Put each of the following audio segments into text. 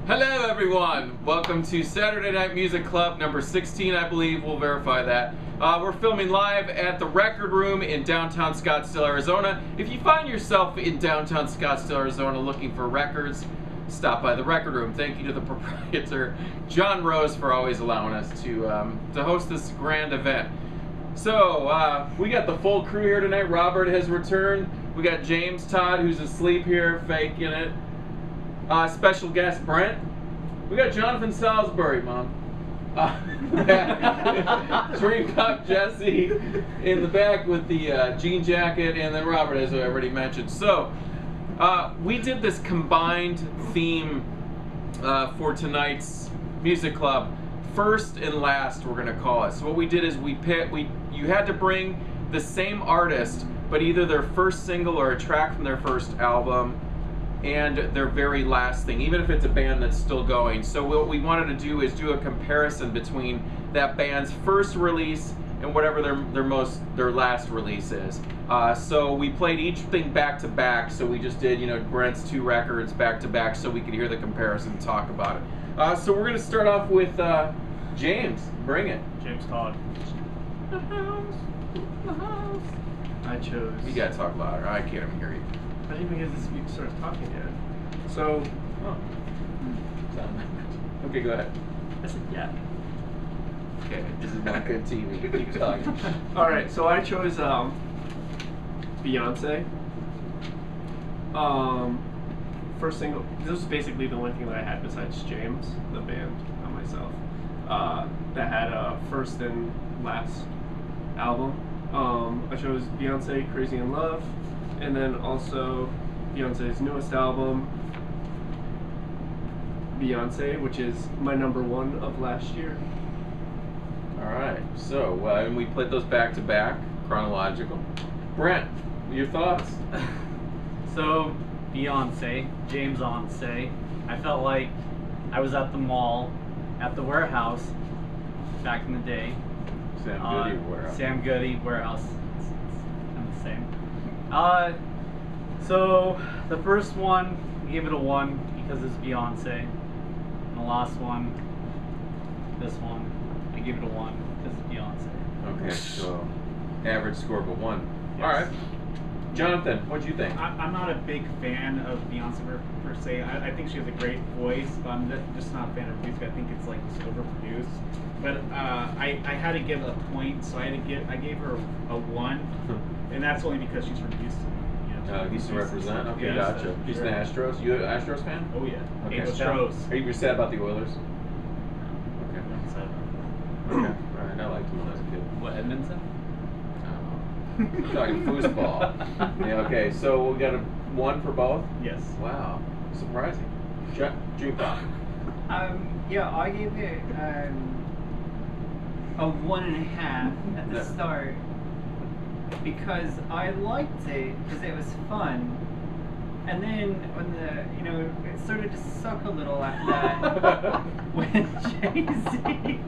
Hello everyone! Welcome to Saturday Night Music Club number 16, I believe. We'll verify that. We're filming live at the Record Room in downtown Scottsdale, Arizona. If you find yourself in downtown Scottsdale, Arizona looking for records, stop by the Record Room. Thank you to the proprietor, John Rose, for always allowing us to host this grand event. So, we got the full crew here tonight. Robert has returned. We got Jaymz Todd, who's asleep here, faking it. Special guest Brent. We got Jonathan Salisbury, Mom. Dream Cup Jesse in the back with the jean jacket, and then Robert, as I already mentioned. So, we did this combined theme for tonight's music club. First and last, we're gonna call it. So what we did is you had to bring the same artist, but either their first single or a track from their first album, and their very last thing, even if it's a band that's still going. So what we wanted to do is do a comparison between that band's first release and whatever their last release is. So we played each thing back to back. So we just did, Brent's 2 records back to back, so we could hear the comparison and talk about it. So we're gonna start off with Jaymz. Bring it. Jaymz Todd. The house. The house. I chose. You gotta talk louder. I can't even hear you. I didn't even get this starts talking yet. So. Oh. Okay, go ahead. I said yeah. Okay, this is not good TV. Keep talking. All right, so I chose Beyonce. First single. This was basically the only thing that I had besides Jaymz, the band, not myself. That had a first and last album. I chose Beyonce, Crazy in Love. And then also Beyonce's newest album, Beyonce, which is my #1 of last year. All right, so and we played those back to back, chronological. Brent, your thoughts? So, Beyonce, Jaymz. I felt like I was at the mall, at the warehouse, back in the day. Sam Goody warehouse. Sam Goody warehouse. It's kind of the same. So the first one, I gave it a 1 because it's Beyonce. And the last one, this one, I gave it a 1 because it's Beyonce. Okay, so average score of a 1. Yes. All right. Jonathan, what'd you think? I'm not a big fan of Beyonce per se. I think she has a great voice, but I'm just not a fan of her music. I think it's like just overproduced. But I had to give a point, so I gave her a 1, and that's only because she's from Houston. Houston represent? Okay, Yeah, gotcha. sure. Houston Astros? You an Astros fan? Oh yeah. Okay. Astros. Are you sad about the Oilers? Okay. I'm sad. Okay. All right. I liked them when I was a kid. What, Edmonton? I'm talking foosball. Yeah, okay, so we got a 1 for both? Yes. Wow. Surprising. Jukebox. Yeah, I gave it a 1.5 at the start because I liked it because it was fun, and then when it started to suck a little after that when Jay-Z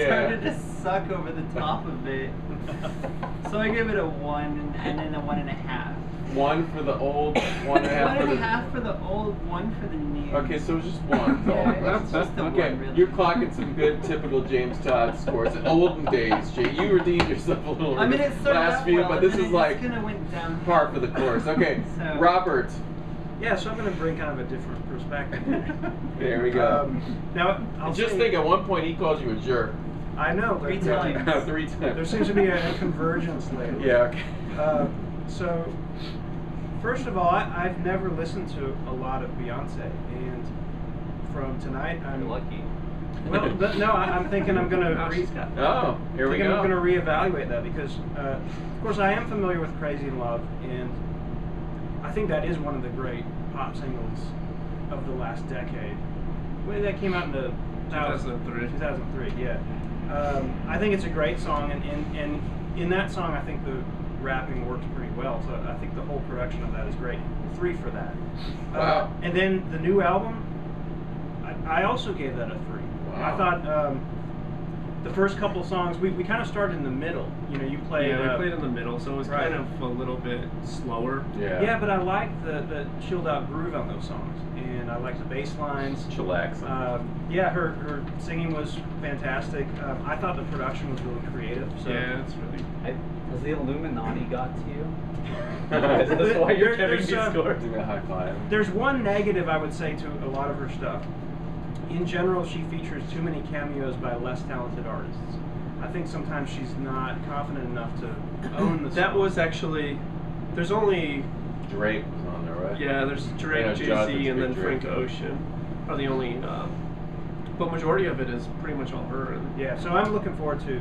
started to suck over the top of it. So I give it a 1 and then a 1.5. 1 for the old, 1.5 for the... 1.5 for the old, 1 for the new. Okay, so it's just 1. Yeah, it's just a okay, 1, really. you're clocking some good typical Jaymz Todd scores. In olden days, Jay, you redeemed yourself a little I mean, it started last out few, well, but this and is then like it just kind of went down. par for the course. Okay, So- Robert. Yeah, so I'm going to bring kind of a different perspective here. There we go. Now, I'll Just say- think, at one point he called you a jerk. I know. 3 but, times. 3 times. There seems to be a convergence lately. Yeah, okay. So, first of all, I've never listened to a lot of Beyonce, and from tonight, I'm You're lucky. Well, no, I'm thinking I'm going to. Oh, here we go. I'm going to reevaluate that because, of course, I am familiar with "Crazy in Love," and I think that is one of the great pop singles of the last decade. When that came out in the 2003. 2003, yeah. I think it's a great song, and in that song, I think the rapping works pretty well. So I think the whole production of that is great. 3 for that. Wow. And then the new album, I also gave that a 3. Wow. I thought the first couple of songs, we kind of started in the middle. You know, you played. Yeah, we played in the middle, so it was right. kind of a little bit slower. Yeah. Yeah, but I liked the chilled out groove on those songs, and I liked the bass lines. Chillaxing. Yeah, her singing was fantastic. I thought the production was really creative. So. Yeah, it's really. Has the Illuminati got to you? Is this why you're giving these scores? Give me a high five. There's one negative I would say to a lot of her stuff. In general, she features too many cameos by less talented artists. I think sometimes she's not confident enough to own the song. That was actually. There's only. Drake was on there, right? Yeah, there's Drake, Yeah, Jay-Z, Jonathan's and then big Drake. Frank Ocean are the only. But majority of it is pretty much all her. Yeah, so I'm looking forward to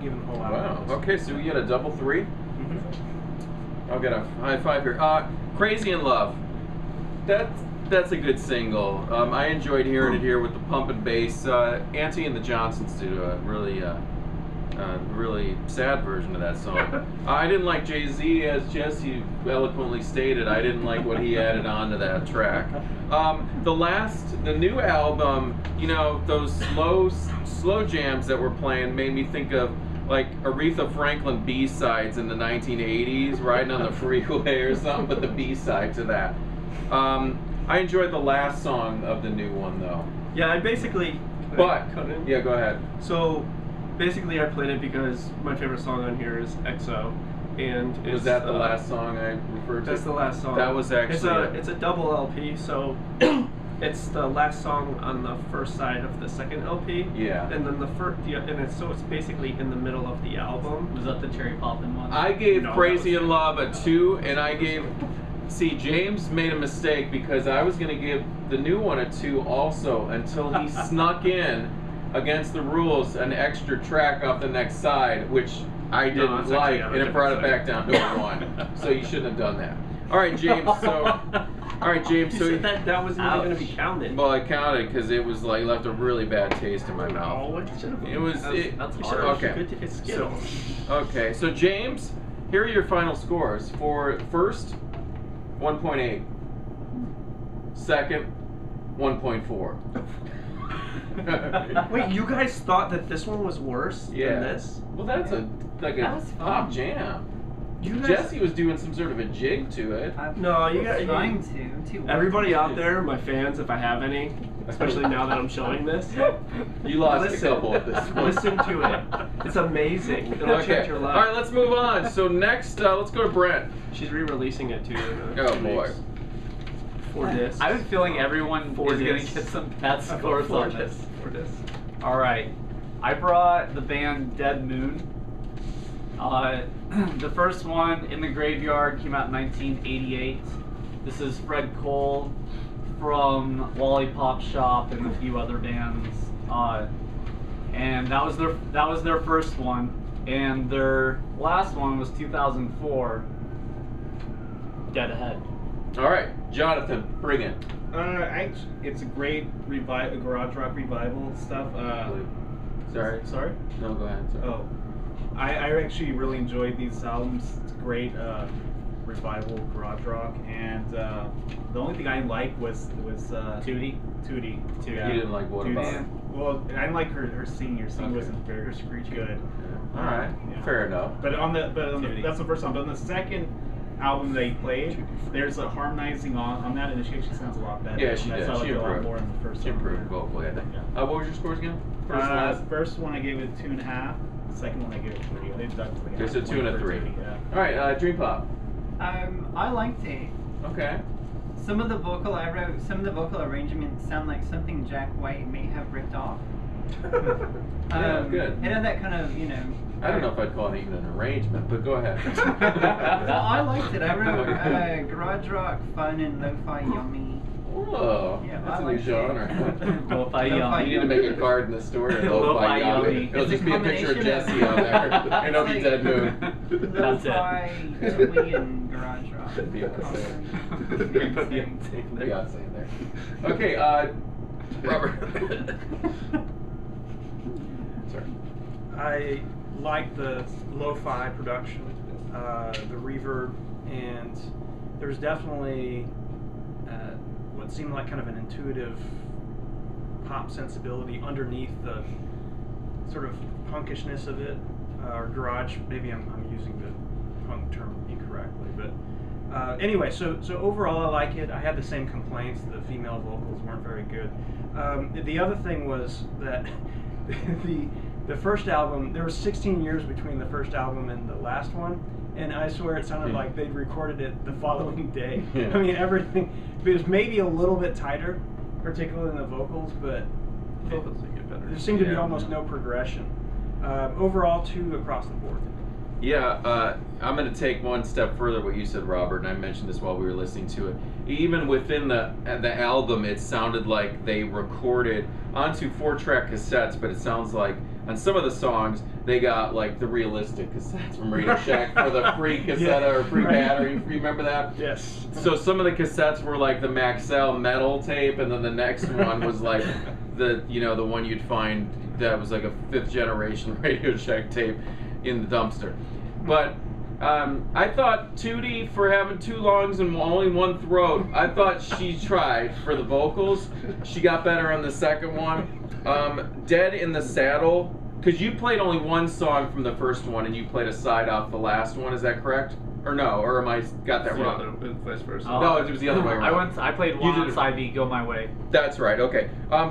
giving the whole album. Wow. Okay, so we get a double 3. Mm-hmm. I'll get a high five here. Crazy in Love. That's a good single. I enjoyed hearing it here with the pump and bass. Auntie and the Johnsons did a really sad version of that song. I didn't like Jay-Z, as Jesse eloquently stated. I didn't like what he added on to that track. The new album, you know, those slow jams that were playing made me think of like Aretha Franklin B-sides in the 1980s, riding on the freeway or something, but the B-side to that. I enjoyed the last song of the new one though. Yeah, I basically. But couldn't. yeah, go ahead. So basically, I played it because my favorite song on here is EXO, and Was that the last song I referred to? That's the last song. That was actually it's a double LP, so it's the last song on the first side of the second LP. Yeah. And then the first, and it's basically in the middle of the album. Was that the Cherry Poppin' one? I gave No, Crazy that was- in Love a 2, and I gave. See, Jaymz made a mistake because I was going to give the new one a 2 also until he snuck in against the rules an extra track off the next side, which I didn't it's like, actually on a and it brought it different back down to a 1. So you shouldn't have done that. All right, Jaymz. So You said that wasn't even going to be counted. Well, I counted because it was like left a really bad taste in my mouth. Oh, it should have. It was. That's You hard. should've- Okay. It's Skittles. Okay, so Jaymz, here are your final scores. For first, 1.8. Second, 1.4. Wait, you guys thought that this one was worse Yeah. than this? Well, that's a That was pop fun. jam. You guys. Jesse was doing some sort of a jig to it. No, you got trying to. Everybody out there, my fans, if I have any, especially now that I'm showing this, You lost listen, a couple at this point. listen to it. It's amazing. It'll change your All life. right, let's move on. So next, let's go to Brent. She's re-releasing it too. In Oh, 2 boy. weeks. 4 discs. I have a feeling everyone Four is going to discs. get some bad scores on this. 4 discs. All right, I brought the band Dead Moon. The first one, In the Graveyard, came out in 1988. This is Fred Cole from Lollipop Shop and a few other bands, and that was their first one. And their last one was 2004. Dead Ahead. All right, Jonathan, bring it. It's a great garage rock revival stuff. Sorry. Sorry? No, go ahead. Sorry. Oh, I actually really enjoyed these albums. It's great revival garage rock, and the only thing I liked was Tootie. Tootie. You didn't like what about it? Well, I didn't like her singing. Her singing Okay. wasn't very good. All right, Yeah. fair enough. But Tootie. that's the first song. But on the second album they played, there's a harmonizing on that, and she actually sounds a lot better. Yeah, she And did. I She liked it a lot improved. more in the first She song. improved vocally, I think. Yeah. What was your scores again? First and last? First one I gave it 2.5. Second one I gave it 3. I deducted Okay, so 2 and a 3. Yeah. All right, Dream Pop. I liked it. Okay. Some of the vocal arrangements sound like something Jack White may have ripped off. Yeah, good. It had that kind of, I don't know if I'd call it even an arrangement, but go ahead. Well, I liked it. I wrote garage rock, fun, and lo-fi yummy. Whoa, Yeah, that's I a new like genre. Lo-fi Lo-fi You Yummy. need to make a card in the store. Lo-fi yummy. It'll It's just a be a picture of combination Jesse on there, and it'll be It's Dead Moon. That's it. Lo-fi, yummy, and garage rock. Beyonce. Beyonce in there. Okay, Robert. Sorry. I like the lo-fi production, the reverb, and there's definitely what seemed like kind of an intuitive pop sensibility underneath sort of punkishness of it, or garage. Maybe I'm using the punk term incorrectly, but anyway, so overall I like it. I had the same complaints. The female vocals weren't very good. The other thing was that the first album, there was 16 years between the first album and the last one, and I swear it sounded like they'd recorded it the following day. Yeah. I mean, everything, it was maybe a little bit tighter, particularly in the vocals, but Vocals will get better. there seemed to be almost no progression. Overall, 2 across the board. Yeah, I'm going to take one step further what you said, Robert, and I mentioned this while we were listening to it. Even within the album, it sounded like they recorded onto 4-track cassettes, but it sounds like on some of the songs, they got like the realistic cassettes from Radio Shack for the free cassette or free battery. You remember that? Yes. So some of the cassettes were like the Maxell metal tape, and then the next one was like the one you'd find that was like a 5th generation Radio Shack tape in the dumpster. But I thought Tootie, for having 2 longs and only 1 throat, I thought she tried for the vocals. She got better on the second one. Dead in the Saddle, because you played only 1 song from the first one and you played a side off the last one, is that correct? Or no, or am I got that wrong? Vice versa. No, it was the other way around. I played one on side B, Go My Way. That's right, okay.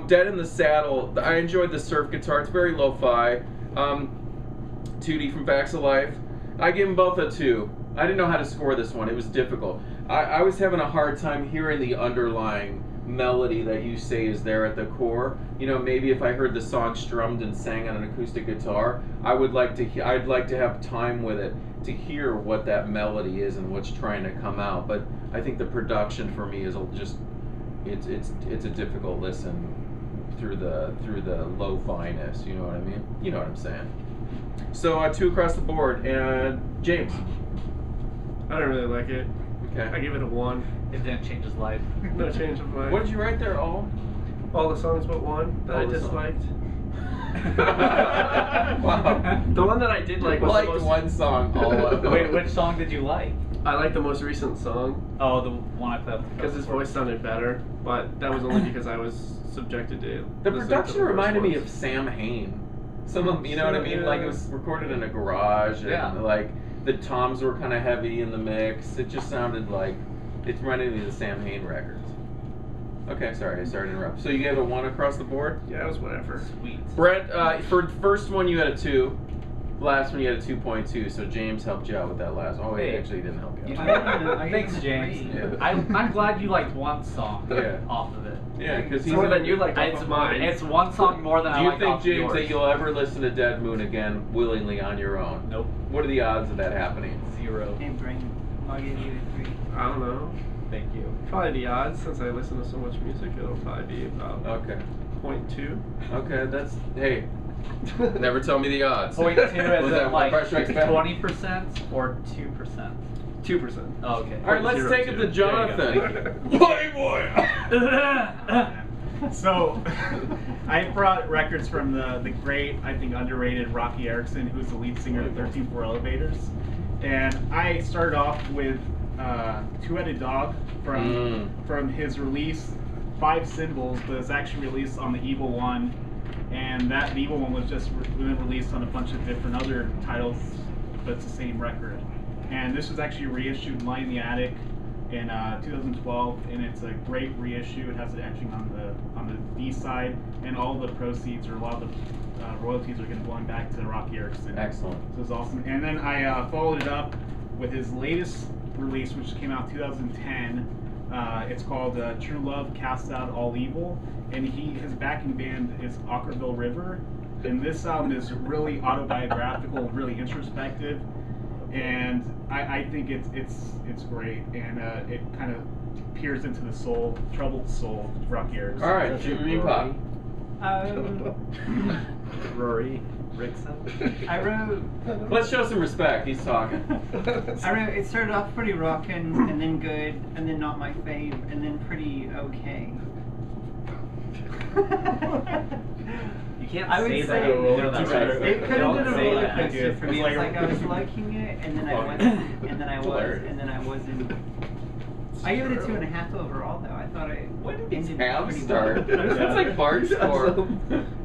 Dead in the Saddle, I enjoyed the surf guitar, it's very lo-fi. Tootie from Facts of Life, I give them both a 2. I didn't know how to score this one, it was difficult. I was having a hard time hearing the underlying melody that you say is there at the core. You know, maybe if I heard the song strummed and sang on an acoustic guitar, I'd like to have time with it to hear what that melody is and what's trying to come out. But I think the production for me is just it's a difficult listen through the lo-fi-ness, you know what I mean? You know what I'm saying. So 2 across the board. And James. I don't really like it. Okay. I give it a 1. It didn't change his life. No change of mind. What did you write there? All the songs but 1 that I All the disliked. Wow. The one that I did like was liked the most... one song. All of them. Wait, which song did you like? I like the most recent song Oh, the one I played. because his voice sounded better, but that was only because I was subjected to The listening to production the reminded first me of ones. Sam Hain. Some of you know what I mean? Yeah. Like it was recorded in a garage, and Yeah. like the toms were kind of heavy in the mix. It just sounded like it reminded me of the Sam Hain records. Okay, sorry to interrupt. So you gave a 1 across the board. Yeah, it was whatever. Sweet. Brent, for the first one you had a 2. Last one you had a 2.2. So James helped you out with that last. Oh, he Hey. actually didn't help you You out. know, I thanks, gave James. it a 3. Yeah. I'm glad you liked 1 song Yeah. off of it. Yeah, because he's. More than you like. It's mine. It's 1 song more than Do I you like think, off James, yours. that you'll ever listen to Dead Moon again willingly on your own? Nope. What are the odds of that happening? 0. Hey, Brent, I'll give you a 3. I don't know. Thank you. Probably the odds, since I listen to so much music, it'll probably be about Okay. 0.2. Okay, that's hey. Never tell me the odds. 0.2 Was is that it like Price Strikes Back? 20% or 2%? 2%. Oh, okay. All right, let's 0.02. take it to Jonathan. Playboy. So, I brought records from the great, I think, underrated Roky Erickson, who's the lead singer of 13-4 Elevators. And I started off with Two-Headed Dog from his release, 5 Symbols, but it's actually released on the Evil One. And the Evil One was just released on a bunch of different other titles, but it's the same record. And this was actually reissued Lie in the Attic in 2012, and it's a great reissue. It has it etching on the B side, and all the proceeds or a lot of the royalties are going to go back to Roky Erickson. Excellent. So it's awesome. And then I followed it up with his latest release, which came out in 2010. It's called True Love Casts Out All Evil, and his backing band is Ockerville River. And this album is really autobiographical, really introspective, and I think it's great, and it kind of peers into the soul, troubled soul of Roky Erickson. All right, Jimmy Pop. Rory Rickson. I wrote. Let's show some respect. He's talking. It started off pretty rockin', and then good, and then not my fave, and then pretty okay. You can't I would say say that. You know that, right? it could have Don't been a say roller that. coaster for me. It's It's like like I was liking it, and then I wasn't, and then I was, and then I wasn't. I give it a 2.5 overall, though. I thought it. When did these ended tabs pretty start? well. It's like Bart score.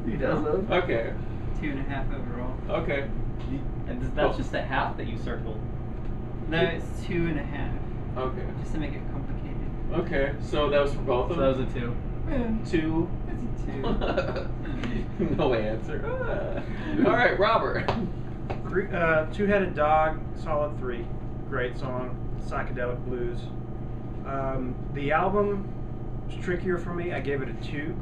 He doesn't. Okay. 2.5 overall. Okay. And that's just a half that you circled. No, it's 2.5. Okay. Just to make it complicated. Okay. So that was for both of So that them? was a 2. Yeah, 2. it's a 2. No answer. All right, Robert. Two-Headed Dog, solid 3. Great song, psychedelic blues. The album was trickier for me. I gave it a 2.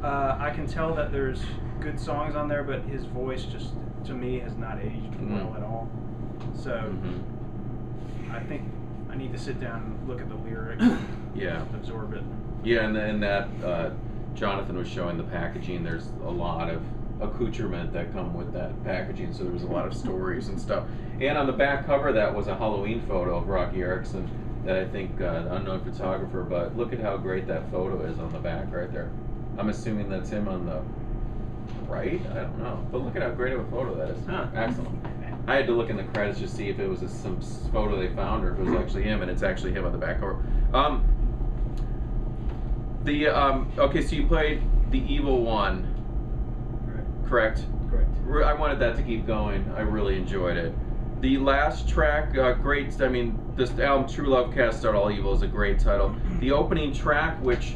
I can tell that there's good songs on there, but his voice just, to me, has not aged well at all. So I think I need to sit down and look at the lyrics and Yeah. absorb it. Yeah, and that Jonathan was showing the packaging. There's a lot of accoutrement that come with that packaging, so there was a lot of stories and stuff. And on the back cover, that was a Halloween photo of Roky Erickson that I think unknown photographer. But look at how great that photo is on the back right there. I'm assuming that's him on the right. I don't know, but look at how great of a photo that is. Excellent. I had to look in the credits to see if it was some photo they found or if it was actually him, and it's actually him on the back cover. Okay, so you played the Evil One, correct? Correct. I wanted that to keep going. I really enjoyed it. The last track, great. I mean, this album, True Love Cast Out All Evil, is a great title. The opening track, which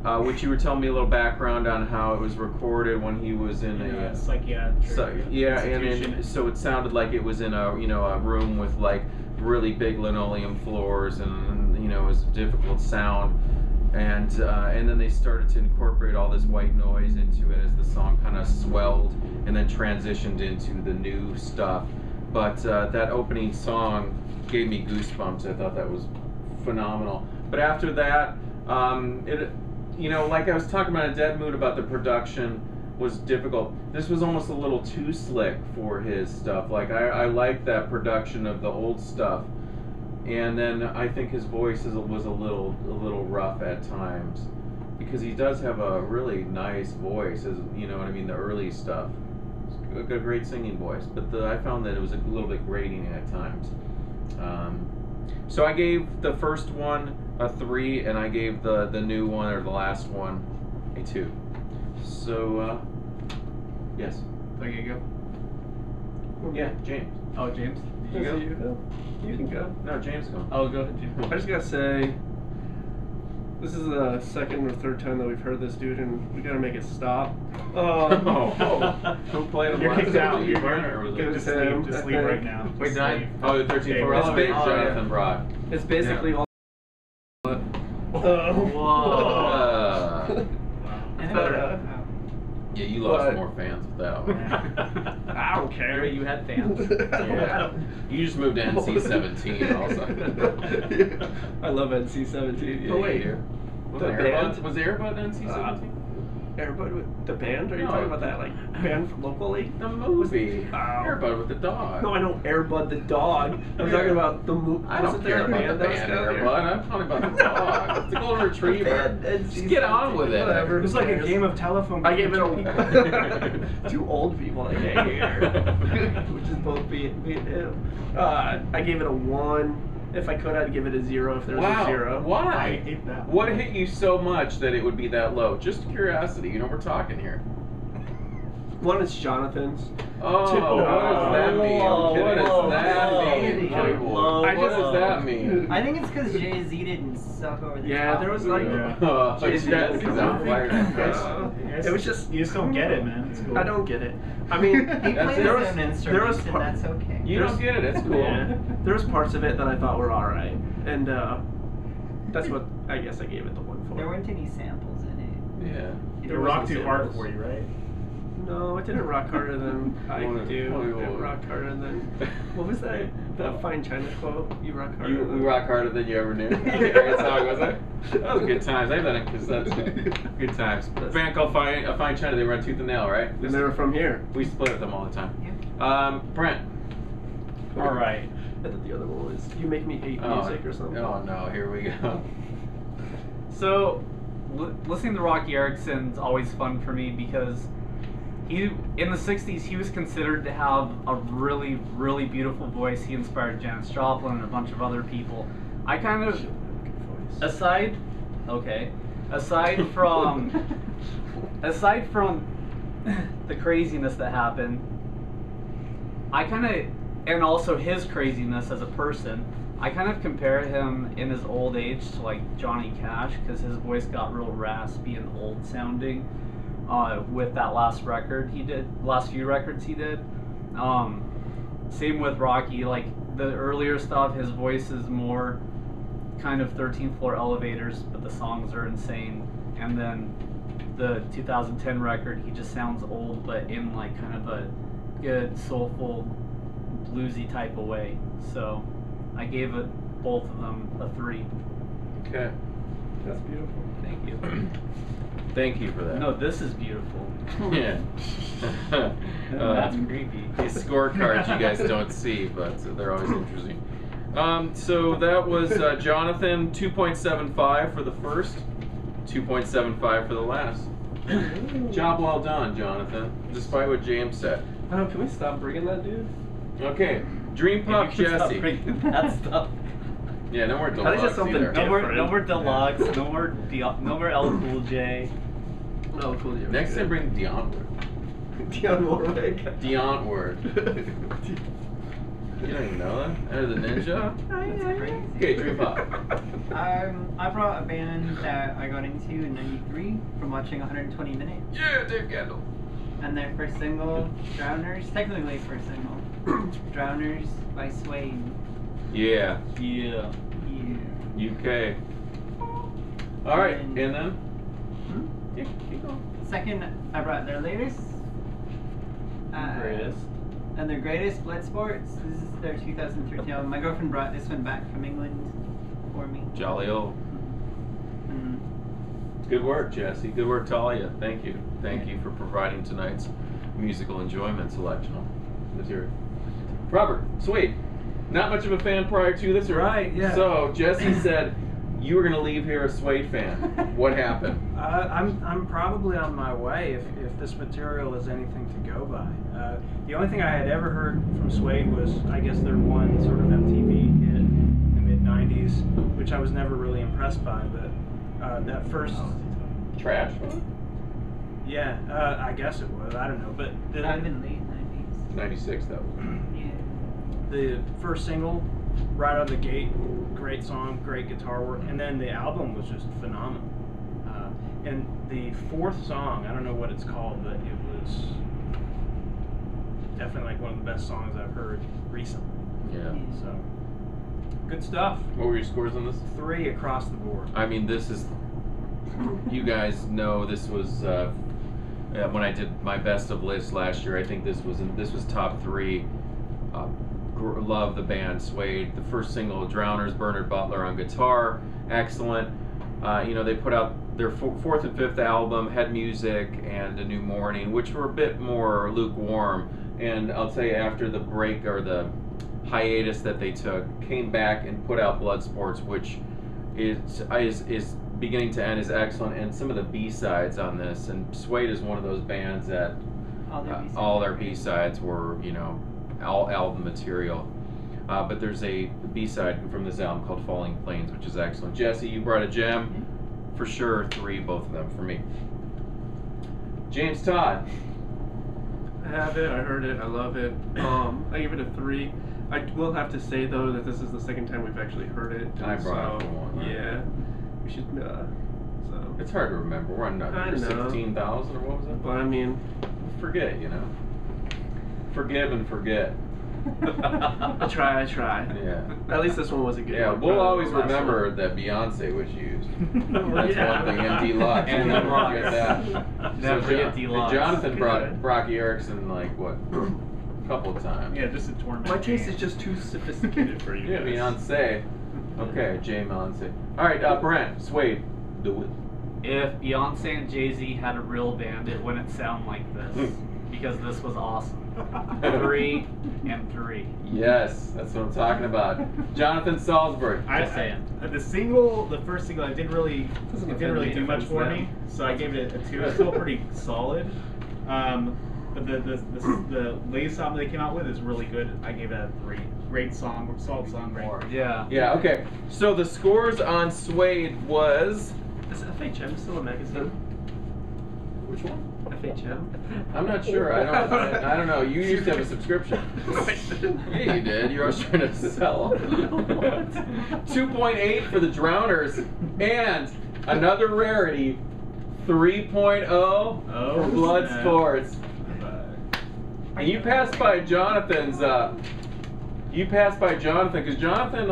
you were telling me a little background on how it was recorded when he was in a psychiatric and so it sounded like it was in a a room with like really big linoleum floors, and it was a difficult sound. And then they started to incorporate all this white noise into it as the song kind of swelled and then transitioned into the new stuff. But that opening song gave me goosebumps. I thought that was phenomenal. But after that, like I was talking about in Dead Mood about the production was difficult. This was almost a little too slick for his stuff. Like I like that production of the old stuff. And then I think his voice was a little rough at times, because he does have a really nice voice, as you know what I mean, the early stuff. A great singing voice, but I found that it was a little bit grating at times. So I gave the first one a 3, and I gave the new one, or the last one, a 2. So yes. Okay, go. Yeah, James. Oh, James. You go. You can go. No, James go. Oh, go ahead, James. I just gotta say, this is the second or third time that we've heard this dude, and we gotta make it stop. Don't play the You're kicked out. You're Good just him. leave. Just leave right now. Wait, Just did leave. Oh, the 13th floor It's elevator. big- Jonathan brought. It's basically all. Whoa. Yeah, you lost But- more fans with that one. I don't care. You had fans. Yeah. You just moved to NC-17 also. I love NC-17. Yeah, Oh wait, you do. the band? Was Airbud NC-17? Airbud with the band? Are you No. talking about that like band from locally? The movie. Oh. Airbud with the dog. No, I know Airbud the dog. I'm talking about the movie. I don't care about the band Airbud. I'm talking about the dog. It's the golden retriever. Just get on with it. Whatever. It was like a game of telephone. I gave it between a two old people I can't hear, which is both me and him. I gave it a 1. If I could, I'd give it a 0 if there was a 0. I Why? hate that. What hit you so much that it would be that low? Just curiosity. We're talking here. 1 is Jonathan's. Oh, Two- what does that mean? Whoa, What does whoa, that whoa, mean? whoa, What whoa. does that mean? I think it's because Jay-Z didn't suck over the Yeah, top. there was like. Oh, It's that- he's on fire. It was just. You just don't get it, man. It's cool. I don't get it. I mean, He That's plays it. his there was own there instruments, was and that's okay. You don't get it. It's cool. Yeah, there was parts of it that I thought were all right, and that's what I guess I gave it the 1 for. There weren't any samples in it. Yeah. It rocked too hard for you, right? No, it didn't rock harder than I What- do. what- It rocked harder than. What was that? That fine China quote? You rock harder. You than- rock harder than you ever knew. Great song, was it? That was good times. I have that in cassettes. Good times. A band called Fine China. They were on Tooth and Nail, right? And they were from here. We split with them all the time. Brent. All right. I thought the other one was You Make Me Hate Music or something. Oh no, here we go. So, listening to Roky Erickson's always fun for me because in the 60s, he was considered to have a really, really beautiful voice. He inspired Janis Joplin and a bunch of other people. I kind of, aside from the craziness that happened, I kind of, and also his craziness as a person, I kind of compare him in his old age to like Johnny Cash, because his voice got real raspy and old sounding with that last few records he did. Same with Roky, like the earlier stuff, his voice is more kind of 13th floor elevators, but the songs are insane. And then the 2010 record, he just sounds old, but in like kind of a good, soulful, bluesy type of way. So I gave both of them a 3. Okay. That's beautiful. Thank you. Thank you for that. No, this is beautiful. Yeah. That's creepy. These scorecards you guys don't see, but they're always interesting. So that was Jonathan, 2.75 for the first, 2.75 for the last. Job well done, Jonathan, despite what James said. Can we stop bringing that dude? Okay, Dream Pop Jesse. That stuff. Yeah, no more That is just deluxe something either. No more deluxe. No more L Cool J. Oh, cool. Yeah, Next time bring Dionward. Dion Warwick. Dionward. You don't even know that? Enter the Ninja? That's crazy. Okay, Dream Pop. I brought a band that I got into in '93 from watching 120 Minutes, Yeah, Dave Kendall. and their first single, Drowners, technically first single, Drowners by Suede. Yeah. Yeah. Yeah. UK. Alright, and then? Hmm? Yeah, keep going. Second, I brought their latest. Greatest. And their greatest, Bloodsports. This is their 2013 album. My girlfriend brought this one back from England for me. Jolly old. Mm. Good work, Jesse. Good work, Talia. Thank you. Thank you for providing tonight's musical enjoyment selection. Let's hear it. Robert, Suede. Not much of a fan prior to this, or Right, yeah. So Jesse said you were going to leave here a Suede fan. What happened? I'm probably on my way if this material is anything to go by. The only thing I had ever heard from Suede was, I guess, their one sort of MTV hit in the mid-90s, which I was never really impressed by, but that first... Trash? Yeah, I guess it was. I don't know, but... Not even late 90s. 96, that was. Yeah. The first single, right out of the gate, great song, great guitar work, and then the album was just phenomenal. And the fourth song, I don't know what it's called, but it was definitely like one of the best songs I've heard recently. Yeah. So, good stuff. What were your scores on this? 3 across the board. I mean, this is... You guys know this was... when I did my best of list last year, I think this was top 3. Love the band Suede. The first single, Drowners, Bernard Butler on guitar, excellent. They put out their fourth and fifth album, Head Music and A New Morning, which were a bit more lukewarm. And I'll tell you, after the break or the hiatus that they took, came back and put out Bloodsports, which is beginning to end is excellent. And some of the B-sides on this, and Suede is one of those bands that all their B-sides were, all album material. But there's a B-side from this album called Falling Planes, which is excellent. Jesse, you brought a gem. Mm-hmm. For sure, 3, both of them for me. James Todd. I have it, I heard it, I love it. I give it a 3. I will have to say though that this is the second time we've actually heard it. I brought it for one. Right? Yeah. We should so it's hard to remember. We're on number 16,000 or what was it? But I mean, forget, Forgive and forget. I try. Yeah. At least this one was a good Yeah, one. we'll always The last remember one. that Beyonce was used. That's Yeah. one thing, and Deluxe. And We'll never Deluxe. forget that. Never forget Deluxe. Jonathan brought Good. Roky Erickson a couple of times. Yeah, just a tournament. My taste is just too sophisticated for you Yeah, guys. Beyonce. Okay, Jaymz. All right, Brent, Suede, do it. If Beyonce and Jay-Z had a real band, it wouldn't sound like this. Because this was awesome. 3 and 3. Yes, that's what I'm talking about. Jonathan Salisbury. Just saying. The first single, it didn't really do much for me, so I gave it a 2. It's still pretty solid. But the latest album they came out with is really good. I gave it a 3. Great song, solid song, great. Yeah. Yeah, okay. So the scores on Suede was... Is FHM still a magazine? Which one? FHM. I'm not sure. I don't know. You used to have a subscription. Yeah, you did. You were always trying to sell. 2.8 for the Drowners, and another rarity, 3.0 for Blood Sports. And you passed by Jonathan's. You passed by Jonathan because Jonathan,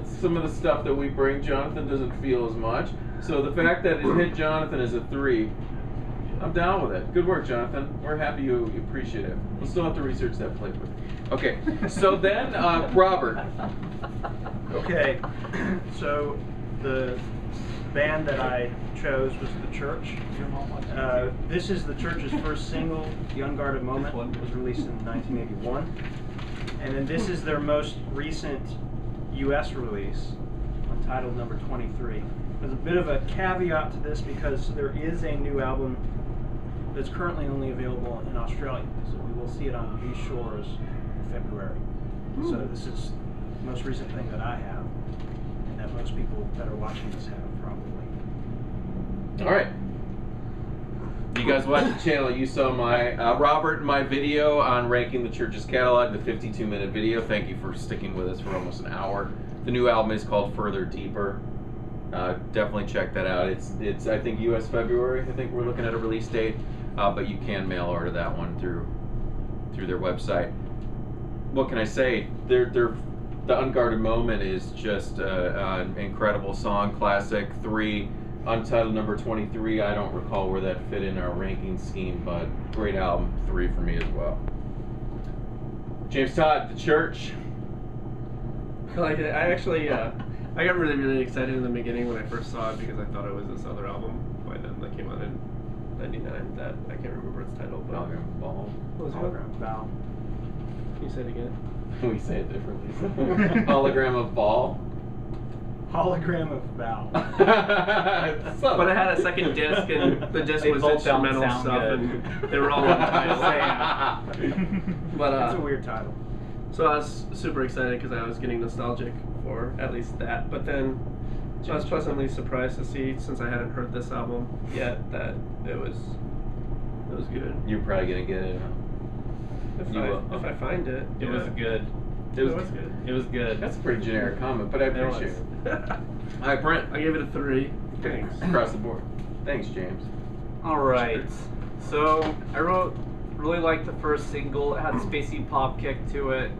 some of the stuff that we bring, Jonathan doesn't feel as much. So the fact that it hit Jonathan as a 3. I'm down with it. Good work, Jonathan. We're happy you appreciate it. We'll still have to research that play quick. Okay, so then, Robert. Okay, so the band that I chose was The Church. This is The Church's first single, The Unguarded Moment. It was released in 1981. And then this is their most recent US release, entitled number 23. There's a bit of a caveat to this because there is a new album that's currently only available in Australia. So we will see it on these shores in February. So this is the most recent thing that I have, and that most people that are watching this have probably. All right. You guys watched the channel. You saw my Robert, my video on ranking the Church's catalog, the 52-minute video. Thank you for sticking with us for almost an hour. The new album is called Further Deeper. Definitely check that out. It's I think US February. I think we're looking at a release date, but you can mail order that one through their website. What can I say? The Unguarded Moment is just an incredible song, classic. 3, Untitled number 23. I don't recall where that fit in our ranking scheme, but great album. 3 for me as well. James Todd, The Church. I like it. I actually, I got really, really excited in the beginning when I first saw it because I thought it was this other album by them that came out in '99 that I can't remember its title. But Hologram of Ball. What was it? Hologram of Ball. Can you say it again? We say it differently. Hologram of Ball. Hologram of Val. But I had a second disc, and the disc They was both don't instrumental sound stuff, good. and they were all untitled. But That's a weird title. so I was super excited because I was getting nostalgic for at least that. But then I was pleasantly surprised to see, since I hadn't heard this album yet, that it was good. You're probably gonna get it. If You will. I find it, It was good. It was good. It was good. That's a pretty generic comment, but I appreciate it. All right, Brent. I gave it a 3. Thanks. Across the board. Thanks, James. All right. So I really liked the first single. It had a spacey pop kick to it.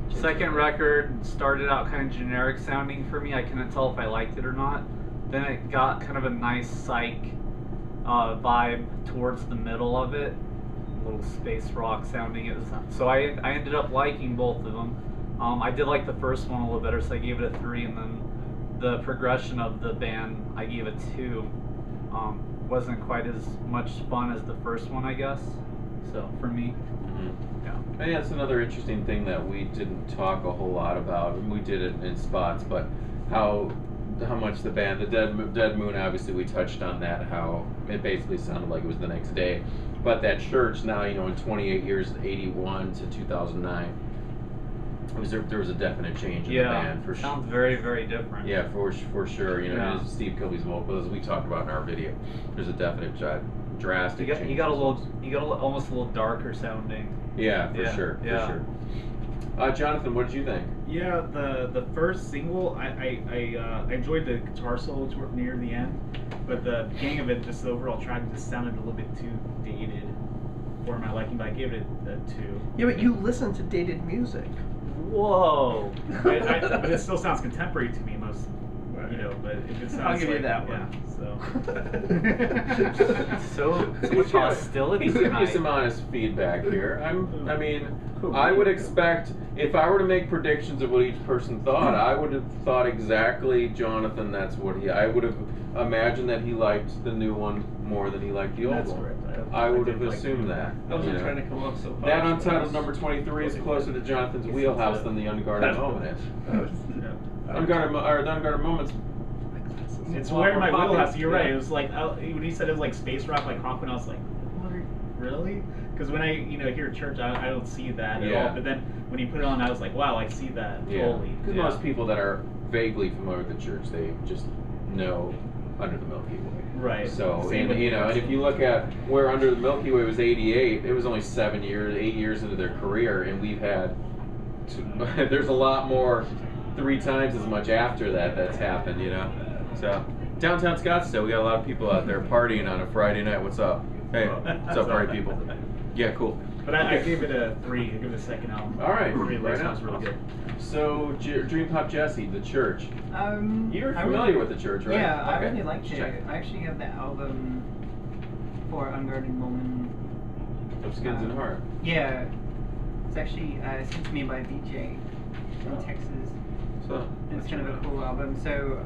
Second record started out kind of generic sounding for me. I couldn't tell if I liked it or not. Then it got kind of a nice psych vibe towards the middle of it. A little space rock sounding. So I ended up liking both of them. I did like the first one a little better, so I gave it a 3, and then the progression of the band I gave it 2. Wasn't quite as much fun as the first one, I guess. So for me, yeah. I think that's another interesting thing that we didn't talk a whole lot about. We did it in spots, but how much the band, the Dead Moon, obviously we touched on that. How it basically sounded like it was the next day. But that Church now, in 28 years, 81 to 2009. There was a definite change in the band for sure. Sounds very, very different. Yeah, for sure. Yeah. Steve Kilby's vocals, as we talked about in our video. There's a definite drastic change. You got almost a little darker sounding. Yeah, for sure. Jonathan, what did you think? Yeah, the first single, I enjoyed the guitar solo near the end, but the beginning of it, just the overall track just sounded a little bit too dated for my liking. But I gave it a 2. Yeah, but you listen to dated music. Whoa. But it still sounds contemporary to me most. But if it sounds I'll give you like, that yeah, one. So much hostility He's giving you tonight. some honest feedback here. I would expect, if I were to make predictions of what each person thought, I would have thought exactly, Jonathan, that's what I would have imagined that he liked the new one more than he liked the old That's one. correct. I would have assumed that. I wasn't trying to come off so hard. That Untitled number 23 is closer to Jonathan's wheelhouse than the Unguarded Moment is. The Unguarded Moment's. It's where my wheelhouse. You're right. It was like when he said it was like space rock, like Hawkwind, I was like, what? Really? Because when I hear Church, I don't see that at all. But then when you put it on, I was like, wow, I see that totally. Because most people that are vaguely familiar with the Church, they just know Under the Milky Way. Right. So, Same with and if you look at where Under the Milky Way was 88, it was only 8 years into their career, and we've had, there's a lot more, 3 times as much after that's happened, So, downtown Scottsdale, we got a lot of people out there partying on a Friday night. What's up? Hey, what's up, party people? Yeah, cool. But I gave it a 3. I give it a second album. All right, 3 right sounds on. really good. So, Dream Pop Jesse, The Church. You're I familiar really- with The Church, right? Yeah, I Okay, really liked let's it. check. I actually have the album for Unguarded Woman. Of Skins and Heart. Yeah, it's actually sent to me by BJ in Texas. So, It's kind of a cool album. So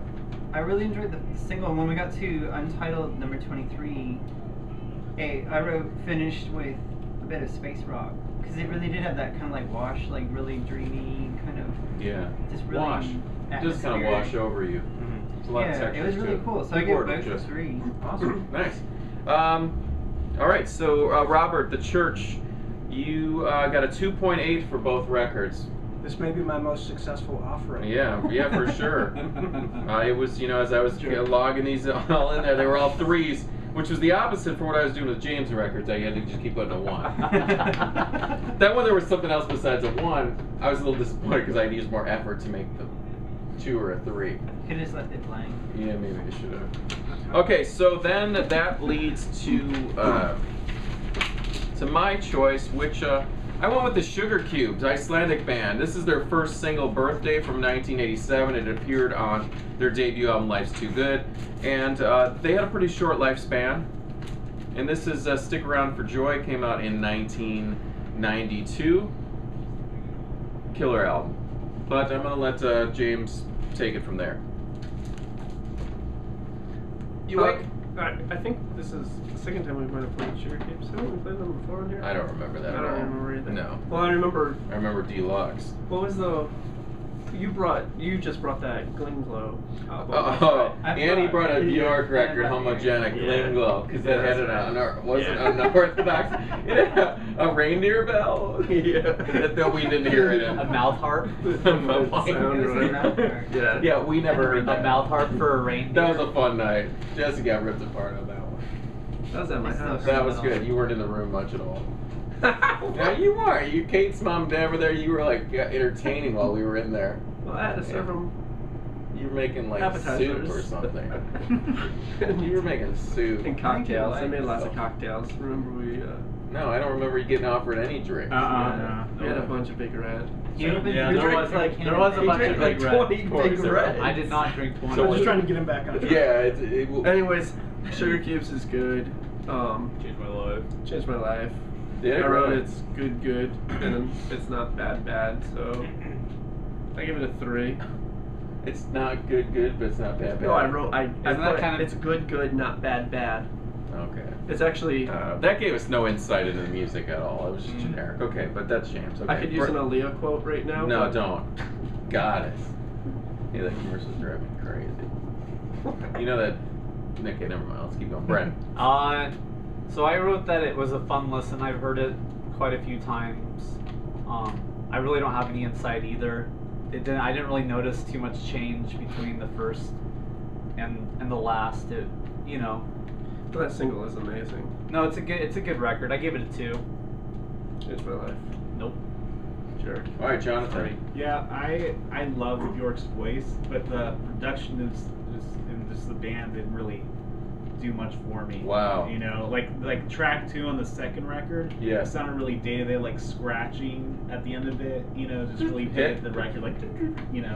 I really enjoyed the single. When we got to Untitled number 23, I finished with a bit of space rock because it really did have that kind of like wash, like really dreamy kind of yeah. just really Wash. Just kind of atmospheric. wash over you. It's a lot of Yeah, textures it was really too. cool. So I Good gave work, both a Jess. 3. Awesome. Nice. All right, so Robert, The Church, you got a 2.8 for both records. This may be my most successful offering. Yeah, for sure. It was, as I was logging these all in there, they were all 3s, which was the opposite for what I was doing with Jaymz records. I had to just keep putting a 1. That one, there was something else besides a 1. I was a little disappointed because I had used more effort to make the 2 or a 3. Could have just left it blank. Yeah, maybe I should have. Okay, so then that leads to my choice, which I went with the Sugarcubes, Icelandic band. This is their first single, Birthday, from 1987. It appeared on their debut album, Life's Too Good. And they had a pretty short lifespan. And this is Stick Around for Joy, came out in 1992. Killer album. But I'm going to let Jaymz take it from there. You awake? I think this is the second time we might have played Sugarcubes. Haven't we played them before in here? I don't remember that I at don't all. remember either. No. Well, I remember. I remember Deluxe. What was the? You just brought that Gling Glow album. Oh, I and he brought a Yeah. Bjork record, Yeah. Homogenic, Yeah. Gling Glow, because that Yeah, had that's an right. wasn't Yeah. unorthodox. It had a reindeer bell. Yeah. That we didn't hear it in. A mouth harp? Sound right. Yeah. Yeah, we never heard A that. mouth harp for a reindeer? That was a fun night. Jesse got ripped apart on that one. That was at my It's house. That was good. You weren't in the room much at all. Yeah, you were. You, Kate's mom and dad were there. You were like entertaining while we were in there. Well, I had to serve them. You were making like Appetizers. soup or something. You were making soup. And cocktails. I Thank you. made lots of cocktails. Remember we? No, I don't remember you getting offered any drink. We had a bunch of Big Red. You opened Yeah, you there drank was like there was a bunch drank of like Big Red. 20 Big Reds. I did not drink 20. So I'm was just it- trying to get him back on track. Yeah, Anyways, Sugarcubes is good. Changed my life. Changed my life. Did it I wrote really? it's good, and it's not bad. So I give it a 3. It's not good, but it's not bad. No, I wrote that kind of- it's good, not bad. Okay. It's actually That gave us no insight into the music at all. It was just generic. Okay, but that's Jaymz. Okay. I could use an Aaliyah quote right now. No, but- don't. Got it. Yeah, that commercial's driving me crazy. You know that. Okay, never mind. Let's keep going. Brent. So I wrote that it was a fun listen. I've heard it quite a few times. I really don't have any insight either. I didn't really notice too much change between the first and the last. But that single is amazing. No, it's a good record. I gave it a 2. Changed my life. Nope. Jerk. All right, Jonathan. 3. Yeah, I love Bjork's voice, but the production is just the band didn't really do much for me. Wow. You know, like track 2 on the second record. Yeah. It sounded really dated. They had, like scratching at the end of it. You know, just really Hit. dated the record, like you know.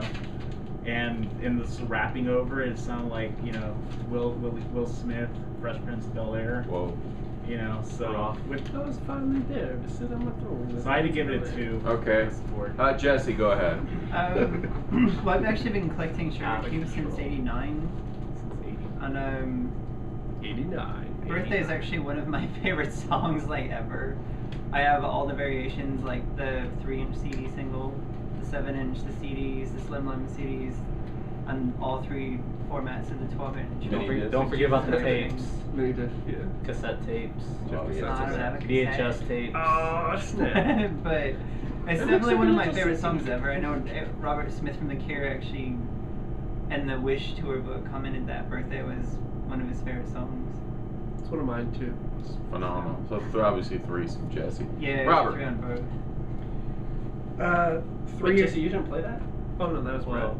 And in this rapping over it, sounded like Will Smith, Fresh Prince of Bel-Air. Whoa. You know, so Rough. I was finally there to sit on my throne. so I had to give it a 2. Okay. Support. Jesse, go ahead. Well, I've actually been collecting Sugarcubes since '89, and 89. Birthday is actually one of my favorite songs like ever. I have all the variations, like the 3-inch CD single, the 7-inch, the CDs, the Slim Lim CDs, and all 3 formats of the 12-inch. Don't forget about the tapes, Many to, yeah. cassette tapes, Oh, I yeah. don't have a VHS tapes. Oh, snap. but it's And definitely that's one of the my VHS favorite tapes. songs ever. I know Robert Smith from The Cure actually and the Wish tour book commented that Birthday was one of his favorite songs. It's one of mine too. It's phenomenal. So obviously 3 from Jesse. Yeah, Robert. 3 on both. 3. Wait, Jesse, you didn't play that? Oh no, that was Brett. Well,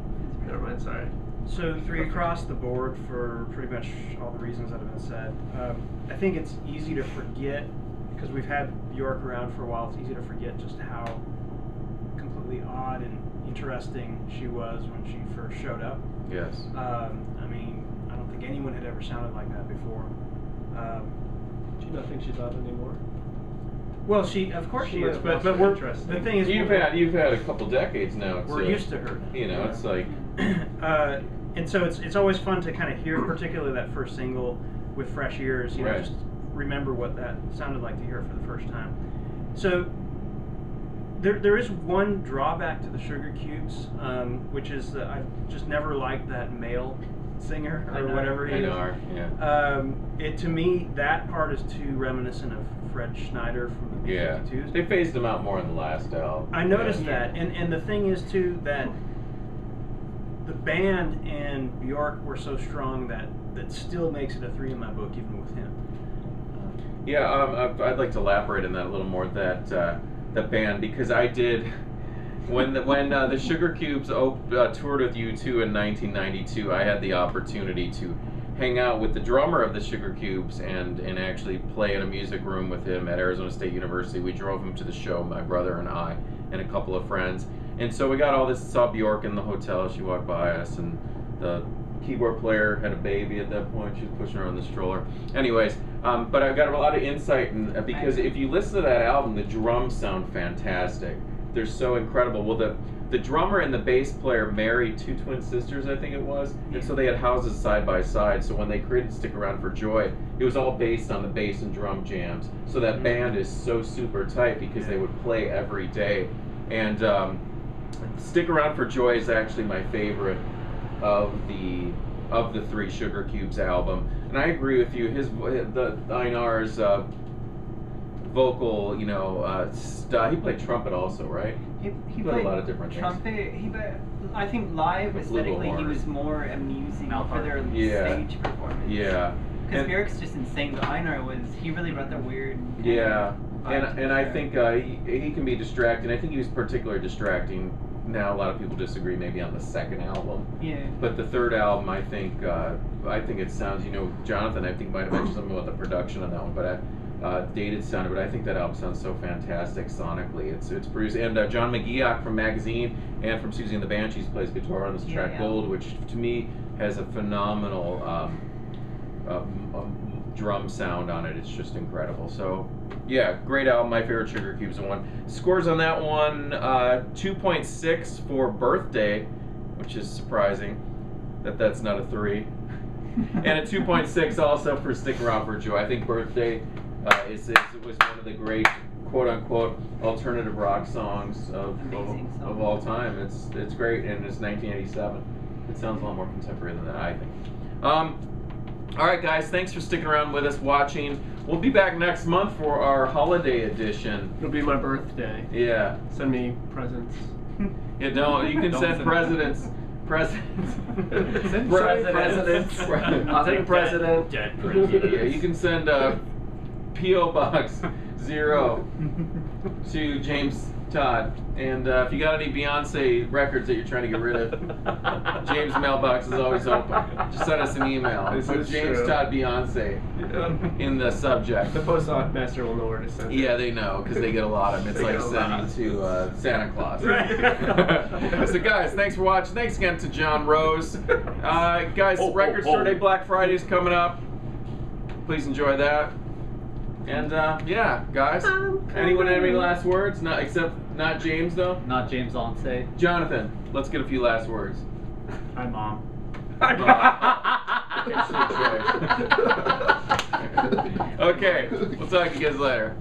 Never mind. Sorry. So 3 across the board for pretty much all the reasons that have been said. I think it's easy to forget, because we've had Bjork around for a while, it's easy to forget just how completely odd and interesting she was when she first showed up. Yes. I mean, I don't think anyone had ever sounded like that before. Do you not think she's odd anymore? Well, of course she is, but that's we're, interesting. the thing is, You've had a couple decades now. we're used to her. You know, it's like. And so it's always fun to kind of hear, particularly that first single, with fresh ears. You know, Right. just remember what that sounded like to hear it for the first time. So there is one drawback to the Sugarcubes, which is that I've just never liked that male singer or whatever he is. Yeah. To me, that part is too reminiscent of Fred Schneider from the B-52s. They phased him out more in the last album. I noticed that, and the thing is too that the band and Bjork were so strong that still makes it a 3 in my book, even with him. Yeah, I'd like to elaborate on that a little more. That the band, because I did when the Sugarcubes toured with U2 in 1992. I had the opportunity to hang out with the drummer of the Sugarcubes and actually play in a music room with him at Arizona State University. We drove him to the show, my brother and I, and a couple of friends. And so we got all this, saw Bjork in the hotel. She walked by us, and the keyboard player had a baby at that point. She was pushing her on the stroller. Anyways, but I got a lot of insight, because if you listen to that album, the drums sound fantastic. They're so incredible. Well, the drummer and the bass player married 2 twin sisters, I think it was, and so they had houses side by side. So when they created Stick Around for Joy, it was all based on the bass and drum jams. So that band is so super tight because they would play every day. And Stick Around for Joy is actually my favorite of the 3 Sugarcubes album, and I agree with you. The Einar's vocal, you know, he played trumpet also, right? He played a lot of different trumpet. I think live aesthetically he was more amusing for their stage performance. Yeah. Because Bjork's just insane, but Einar he really brought the weird. Yeah, and I think he can be distracting. I think he was particularly distracting. Now a lot of people disagree, maybe on the second album. Yeah. But the third album, I think it sounds. You know, Jonathan, I think might have mentioned something about the production on that one, but dated sounded. But I think that album sounds so fantastic sonically. It's produced, and John McGeoch from Magazine and from Susie and the Banshees plays guitar on this track Gold, which to me has a phenomenal drum sound on it. It's just incredible. So. Yeah, great album. My favorite Sugarcubes one. Scores on that one, 2.6 for Birthday, which is surprising that that's not a 3, and a 2.6 also for Stick Around for Joy. I think Birthday was one of the great quote-unquote alternative rock songs of all time. It's great, and it's 1987. It sounds a lot more contemporary than that, I think. All right, guys, thanks for sticking around with us, watching. We'll be back next month for our holiday edition. It'll be my birthday. Yeah. Send me presents. Yeah, you can send presidents. Send presidents. I'll take a president. Yeah, you can send P.O. Box 0 to James Todd. And if you got any Beyonce records that you're trying to get rid of, James' mailbox is always open. Just send us an email. Put James Todd Beyonce in the subject. The postmaster will know where to send it. Yeah, they know, because they get a lot of them. It's like sending to Santa Claus. Right. So guys, thanks for watching. Thanks again to John Rose. Guys, Record Store Day Black Friday is coming up. Please enjoy that. And yeah, guys. Anyone have any last words? Not Jaymz though. Not Jaymz on say. Jonathan, let's get a few last words. Hi, Mom. Okay, we'll talk to you guys later.